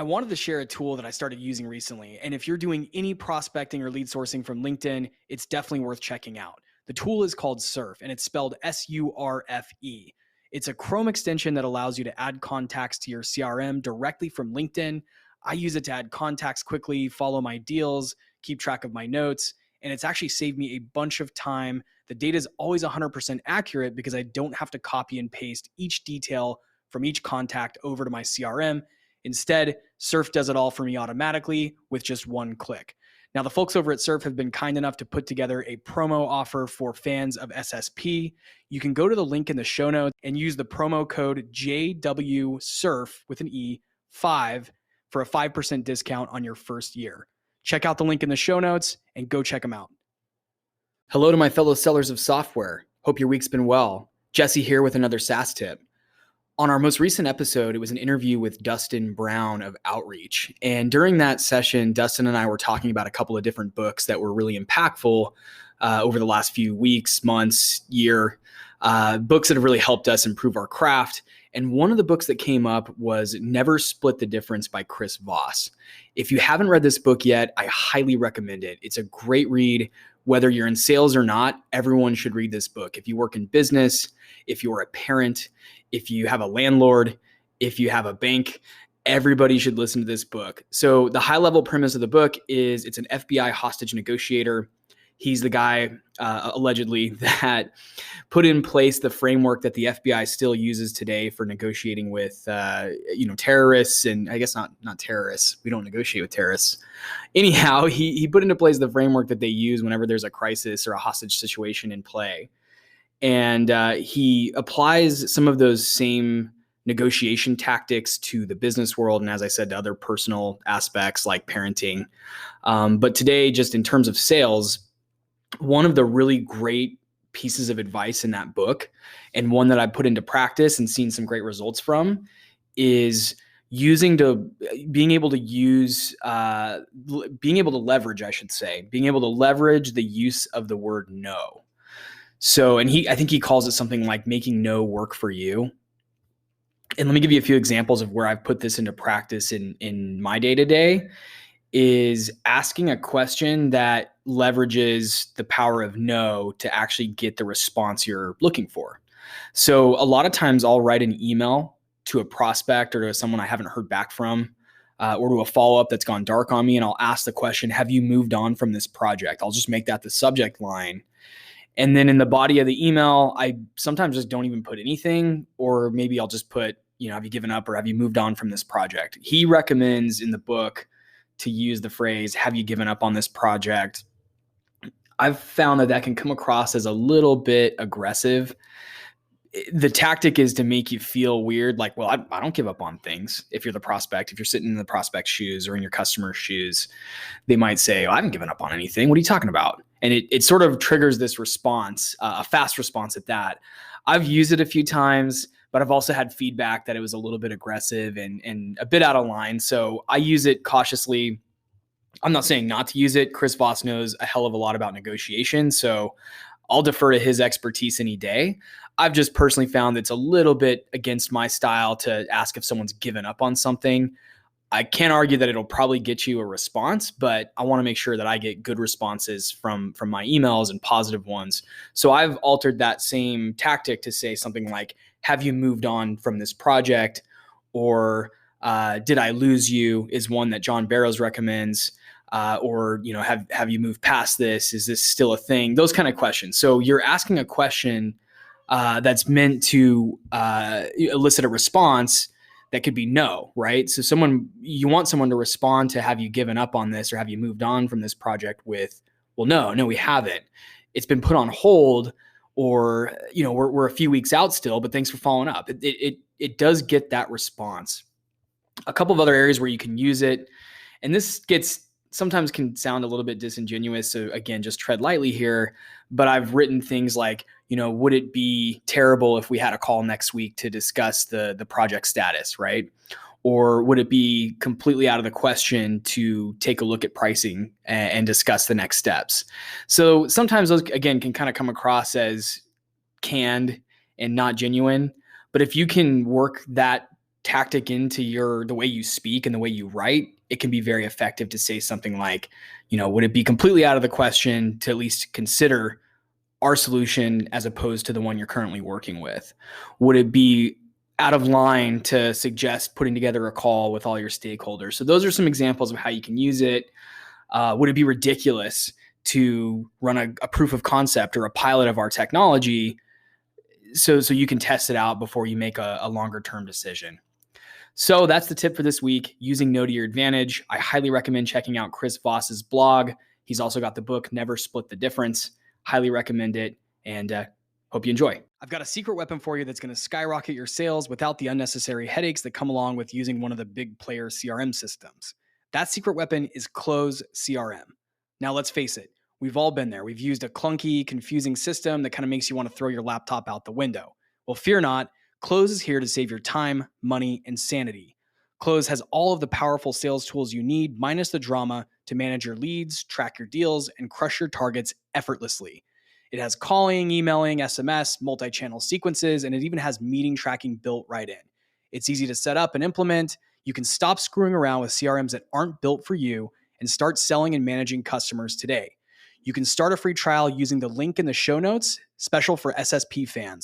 wanted to share a tool that I started using recently. And if you're doing any prospecting or lead sourcing from LinkedIn, it's definitely worth checking out. The tool is called Surf, and it's spelled SURFE. It's a Chrome extension that allows you to add contacts to your CRM directly from LinkedIn. I use it to add contacts quickly, follow my deals, keep track of my notes, and it's actually saved me a bunch of time. The data is always 100% accurate because I don't have to copy and paste each detail from each contact over to my CRM. Instead, Surf does it all for me automatically with just one click. Now, the folks over at Surf have been kind enough to put together a promo offer for fans of SSP. You can go to the link in the show notes and use the promo code JWSURF with an E 5 for a 5% discount on your first year. Check out the link in the show notes and go check them out. Hello to my fellow sellers of software. Hope your week's been well. Jesse here with another SaaS tip. On our most recent episode, it was an interview with Dustin Brown of Outreach. And during that session, Dustin and I were talking about a couple of different books that were really impactful over the last few weeks, months, year, books that have really helped us improve our craft. And one of the books that came up was Never Split the Difference by Chris Voss. If you haven't read this book yet, I highly recommend it. It's a great read. Whether you're in sales or not, everyone should read this book. If you work in business, if you're a parent, if you have a landlord, if you have a bank, everybody should listen to this book. So the high level premise of the book is it's an FBI hostage negotiator. He's the guy, allegedly, that put in place the framework that the FBI still uses today for negotiating with, terrorists, and I guess not terrorists. We don't negotiate with terrorists. Anyhow, he put into place the framework that they use whenever there's a crisis or a hostage situation in play, and he applies some of those same negotiation tactics to the business world, and as I said, to other personal aspects like parenting. But today, just in terms of sales, one of the really great pieces of advice in that book, and one that I put into practice and seen some great results from, is being able to leverage the use of the word no. So, and I think he calls it something like making no work for you. And let me give you a few examples of where I've put this into practice in my day-to-day. Is asking a question that leverages the power of no to actually get the response you're looking for. So a lot of times I'll write an email to a prospect or to someone I haven't heard back from, or to a follow-up that's gone dark on me, and I'll ask the question, have you moved on from this project? I'll just make that the subject line. And then in the body of the email, I sometimes just don't even put anything, or maybe I'll just put, have you given up or have you moved on from this project? He recommends in the book to use the phrase, have you given up on this project? I've found that can come across as a little bit aggressive. The tactic is to make you feel weird, like, well, I don't give up on things. If you're the prospect, if you're sitting in the prospect's shoes or in your customer's shoes, they might say, I haven't given up on anything. What are you talking about? And it sort of triggers this response, a fast response at that. I've used it a few times, but I've also had feedback that it was a little bit aggressive and a bit out of line. So I use it cautiously. I'm not saying not to use it. Chris Voss knows a hell of a lot about negotiation, so I'll defer to his expertise any day. I've just personally found that it's a little bit against my style to ask if someone's given up on something. I can't argue that it'll probably get you a response, but I want to make sure that I get good responses from my emails and positive ones. So I've altered that same tactic to say something like, have you moved on from this project? Or did I lose you is one that John Barrows recommends. Or have you moved past this? Is this still a thing? Those kind of questions. So you're asking a question that's meant to elicit a response that could be no, right? So you want someone to respond to, have you given up on this or have you moved on from this project with, well, no, we haven't. It's been put on hold, or, we're a few weeks out still, but thanks for following up. It does get that response. A couple of other areas where you can use it, and this sometimes can sound a little bit disingenuous. So again, just tread lightly here, but I've written things like, would it be terrible if we had a call next week to discuss the project status, right? Or would it be completely out of the question to take a look at pricing and discuss the next steps? So sometimes those, again, can kind of come across as canned and not genuine. But if you can work that tactic into the way you speak and the way you write, it can be very effective to say something like, would it be completely out of the question to at least consider our solution as opposed to the one you're currently working with? Would it be out of line to suggest putting together a call with all your stakeholders? So those are some examples of how you can use it. Would it be ridiculous to run a proof of concept or a pilot of our technology so you can test it out before you make a longer term decision? So that's the tip for this week, using No to your advantage. I highly recommend checking out Chris Voss's blog. He's also got the book, Never Split the Difference. Highly recommend it, and hope you enjoy. I've got a secret weapon for you that's going to skyrocket your sales without the unnecessary headaches that come along with using one of the big player CRM systems. That secret weapon is Close CRM. Now, let's face it. We've all been there. We've used a clunky, confusing system that kind of makes you want to throw your laptop out the window. Well, fear not. Close is here to save your time, money, and sanity. Close has all of the powerful sales tools you need, minus the drama, to manage your leads, track your deals, and crush your targets effortlessly. It has calling, emailing, SMS, multi-channel sequences, and it even has meeting tracking built right in. It's easy to set up and implement. You can stop screwing around with CRMs that aren't built for you and start selling and managing customers today. You can start a free trial using the link in the show notes, special for SSP fans.